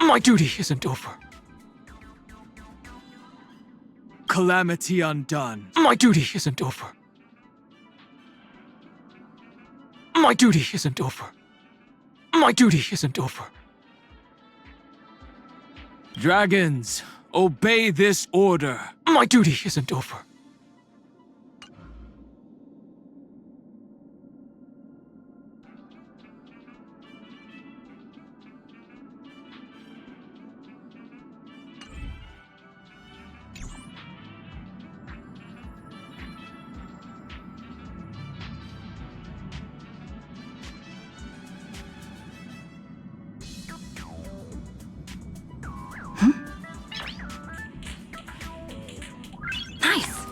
My duty isn't over. Calamity undone. My duty isn't over. My duty isn't over. My duty isn't over. Dragons, obey this order. My duty isn't over. Nice.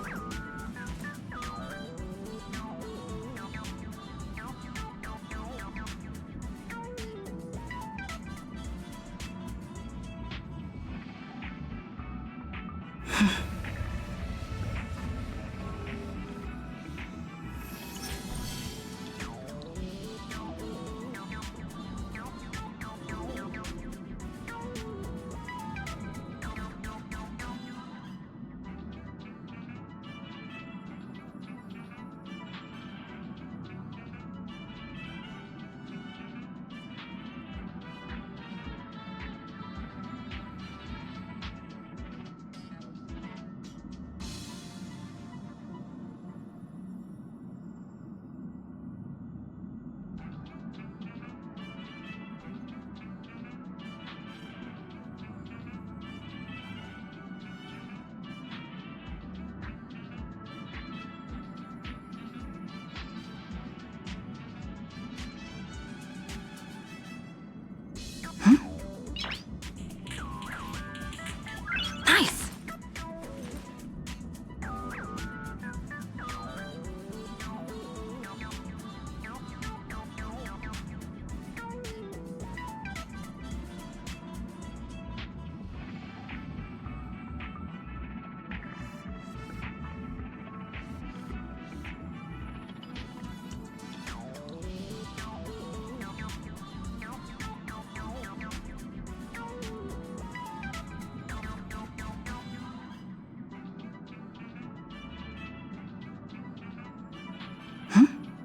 Nice.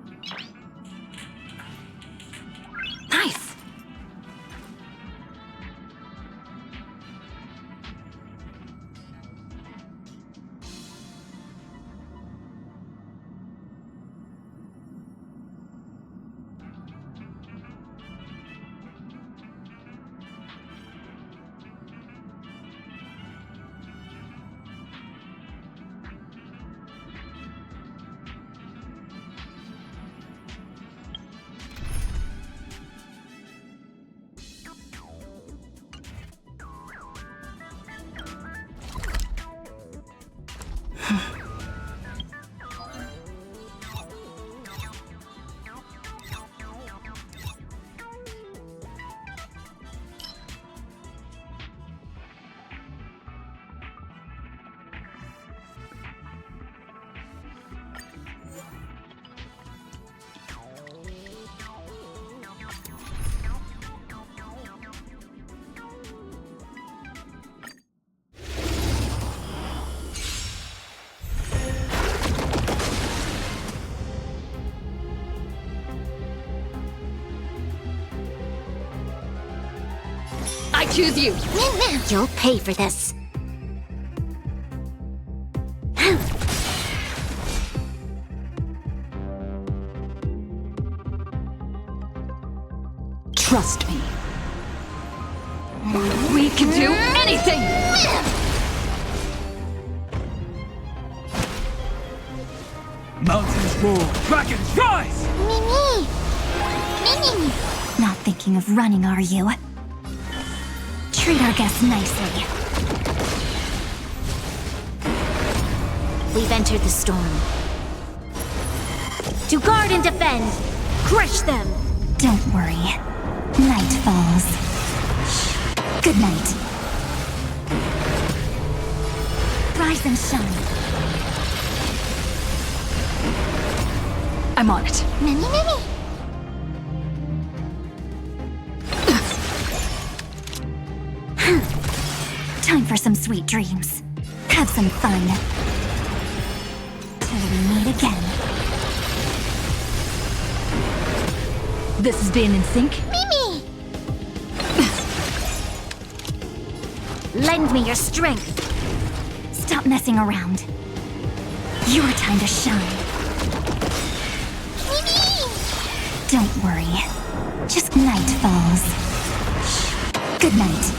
Nice. I choose you. You'll pay for this. Trust me. We can do anything! Mountains roar, dragons rise! Not thinking of running, are you? Treat our guests nicely. We've entered the storm. To guard and defend! Crush them! Don't worry. Night falls. Good night. Rise and shine. I'm on it. Many. Time for some sweet dreams. Have some fun. Till we meet again. This is being in sync? Mimi! Lend me your strength. Stop messing around. Your time to shine. Mimi! Don't worry. Just night falls. Good night.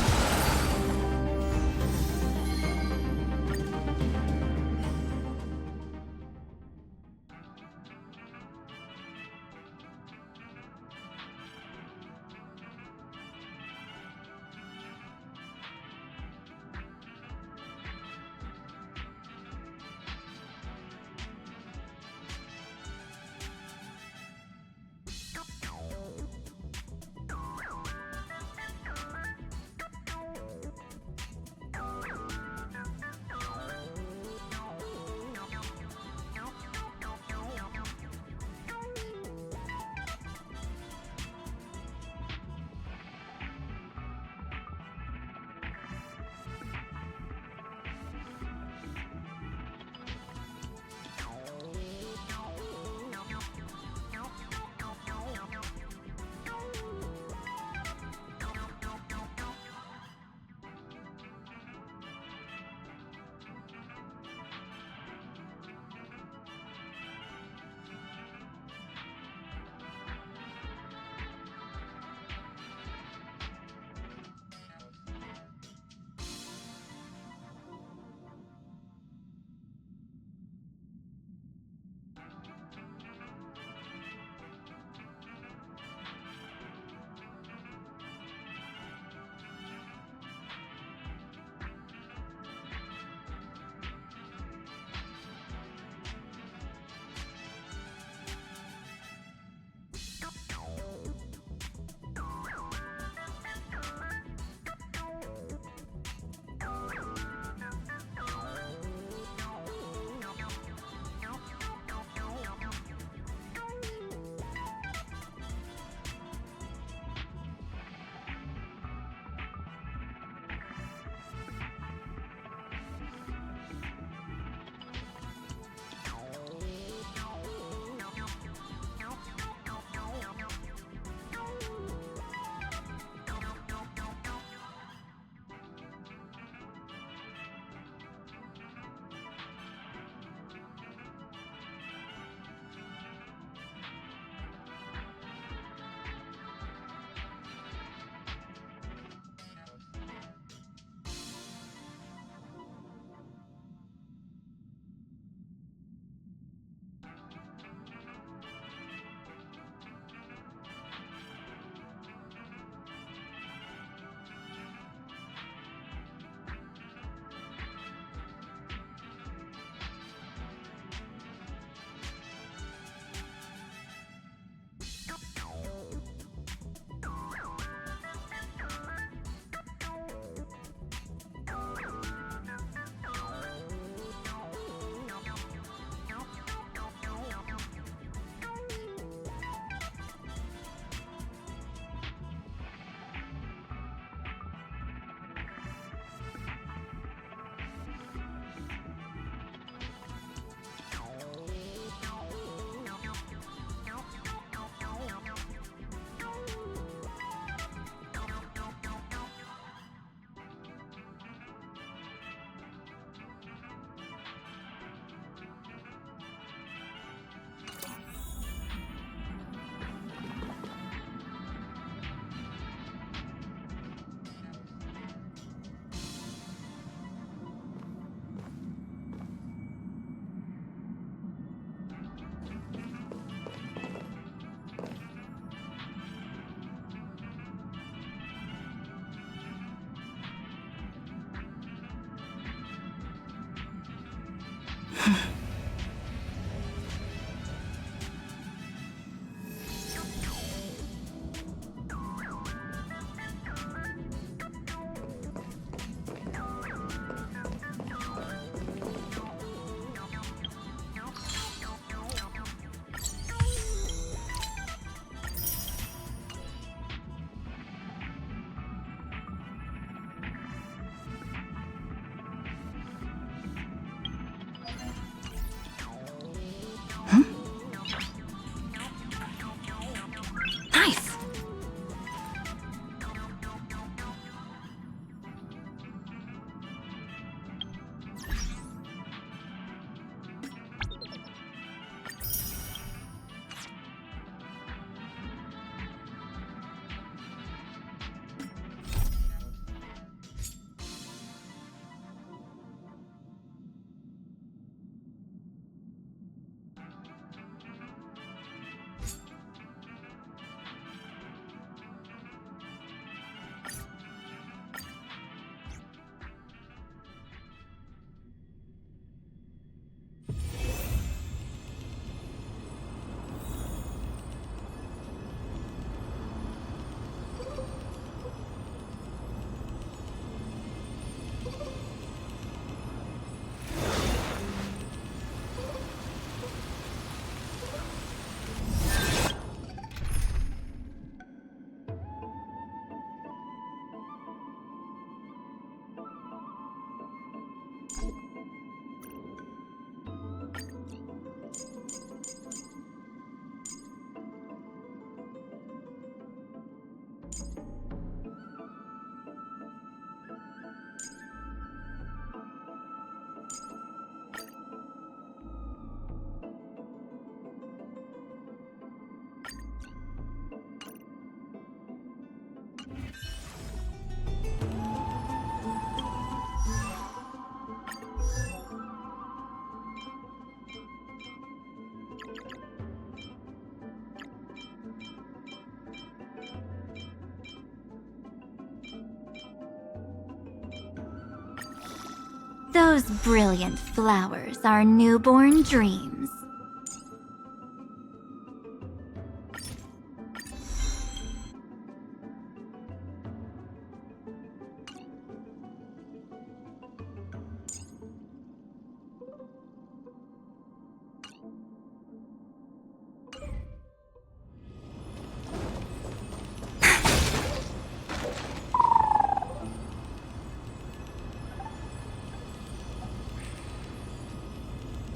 Those brilliant flowers are newborn dreams.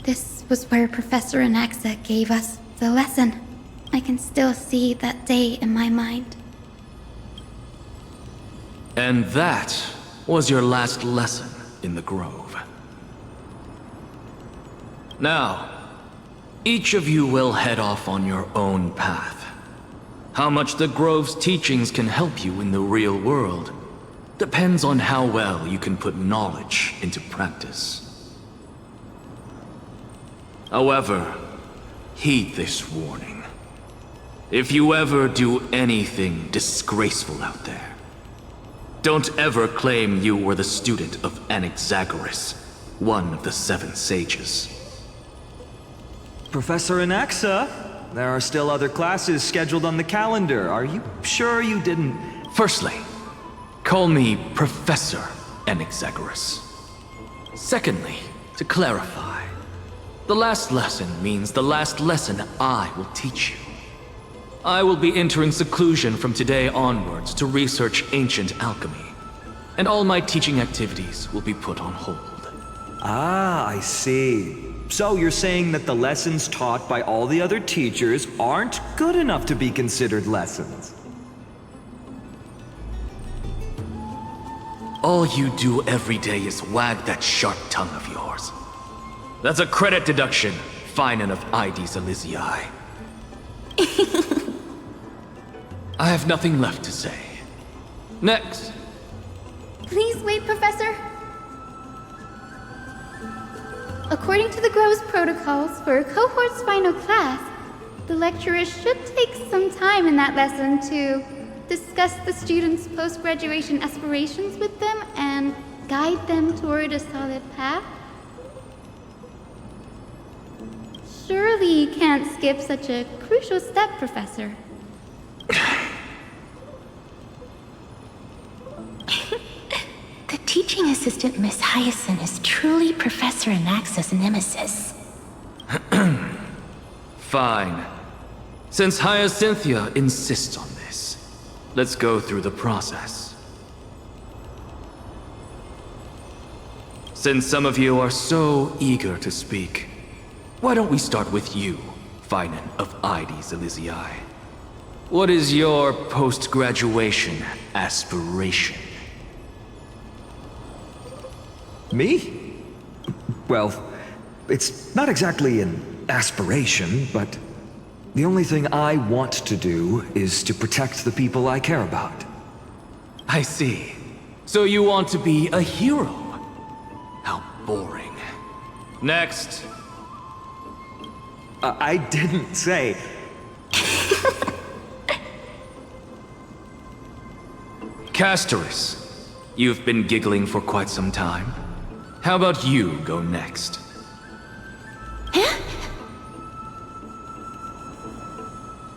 This was where Professor Anaxa gave us the lesson. I can still see that day in my mind. And that was your last lesson in the Grove. Now, each of you will head off on your own path. How much the Grove's teachings can help you in the real world depends on how well you can put knowledge into practice. However, heed this warning. If you ever do anything disgraceful out there, don't ever claim you were the student of Anaxagoras, one of the 7 sages. Professor Anaxa, there are still other classes scheduled on the calendar. Are you sure you didn't... Firstly, call me Professor Anaxagoras. Secondly, to clarify, the last lesson means the last lesson I will teach you. I will be entering seclusion from today onwards to research ancient alchemy, and all my teaching activities will be put on hold. Ah, I see. So you're saying that the lessons taught by all the other teachers aren't good enough to be considered lessons? All you do every day is wag that sharp tongue of yours. That's a credit deduction, fine enough IDs Elysiae. I have nothing left to say. Next. Please wait, Professor. According to the Grove's protocols for a cohort's final class, the lecturer should take some time in that lesson to discuss the students' post-graduation aspirations with them and guide them toward a solid path. Surely you can't skip such a crucial step, Professor. The teaching assistant, Miss Hyacinth, is truly Professor Anaxa's nemesis. Fine. Since Hyacinthia insists on this, let's go through the process. Since some of you are so eager to speak, why don't we start with you, Finan of IDs Elysiae? What is your post-graduation aspiration? Me? Well, it's not exactly an aspiration, but the only thing I want to do is to protect the people I care about. I see. So you want to be a hero? How boring. Next. I didn't say... Castorus, you've been giggling for quite some time. How about you go next?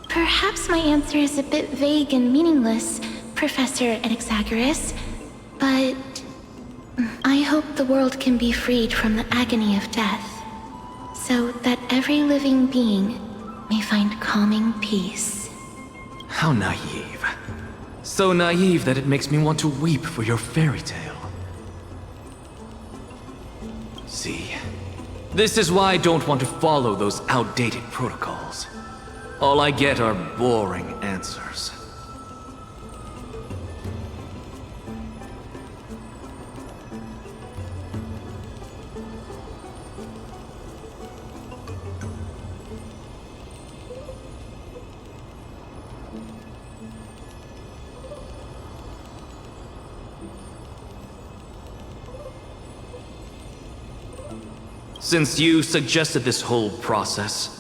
Perhaps my answer is a bit vague and meaningless, Professor Anaxagoras, but I hope the world can be freed from the agony of death, so that every living being may find calming peace. How naive. So naive that it makes me want to weep for your fairy tale. See, this is why I don't want to follow those outdated protocols. All I get are boring answers. Since you suggested this whole process,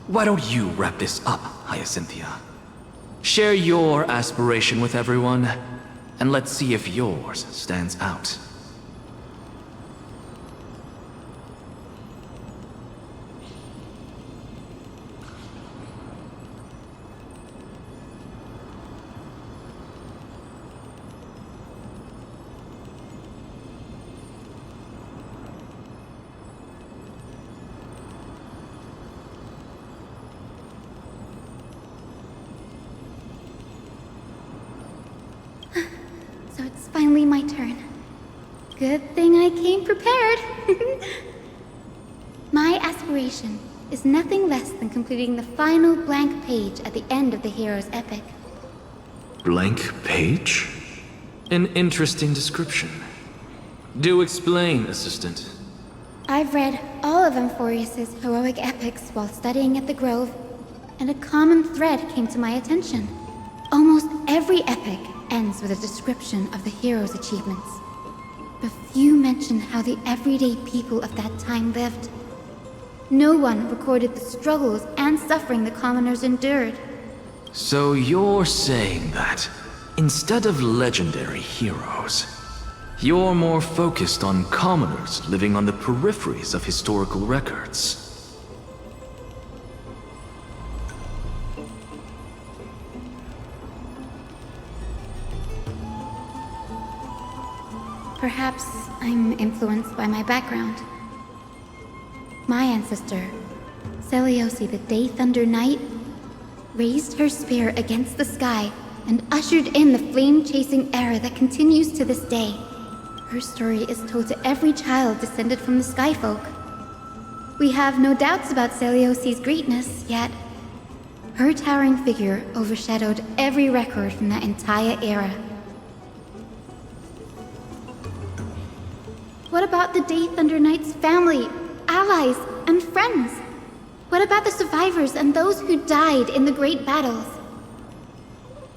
why don't you wrap this up, Hyacinthia? Share your aspiration with everyone, and let's see if yours stands out. So it's finally my turn. Good thing I came prepared. My aspiration is nothing less than completing the final blank page at the end of the hero's epic. Blank page? An interesting description. Do explain, Assistant. I've read all of Amphorius's heroic epics while studying at the Grove, and a common thread came to my attention. Almost every epic ends with a description of the hero's achievements. But few mention how the everyday people of that time lived. No one recorded the struggles and suffering the commoners endured. So you're saying that, instead of legendary heroes, you're more focused on commoners living on the peripheries of historical records. Perhaps I'm influenced by my background. My ancestor, Seliosi the Day Thunder Knight, raised her spear against the sky and ushered in the flame-chasing era that continues to this day. Her story is told to every child descended from the Skyfolk. We have no doubts about Celiosi's greatness, yet her towering figure overshadowed every record from that entire era. What about the Day Thunder Knight's family, allies, and friends? What about the survivors and those who died in the great battles?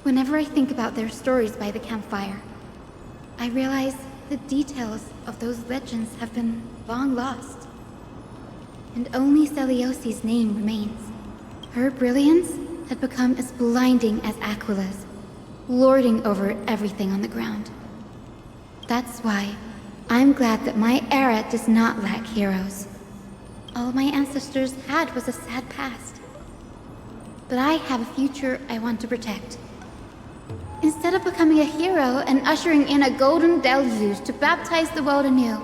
Whenever I think about their stories by the campfire, I realize the details of those legends have been long lost. And only Celiosi's name remains. Her brilliance had become as blinding as Aquila's, lording over everything on the ground. That's why I'm glad that my era does not lack heroes. All my ancestors had was a sad past. But I have a future I want to protect. Instead of becoming a hero and ushering in a golden deluge to baptize the world anew,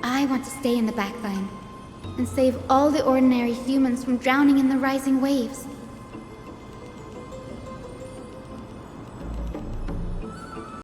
I want to stay in the backline and save all the ordinary humans from drowning in the rising waves.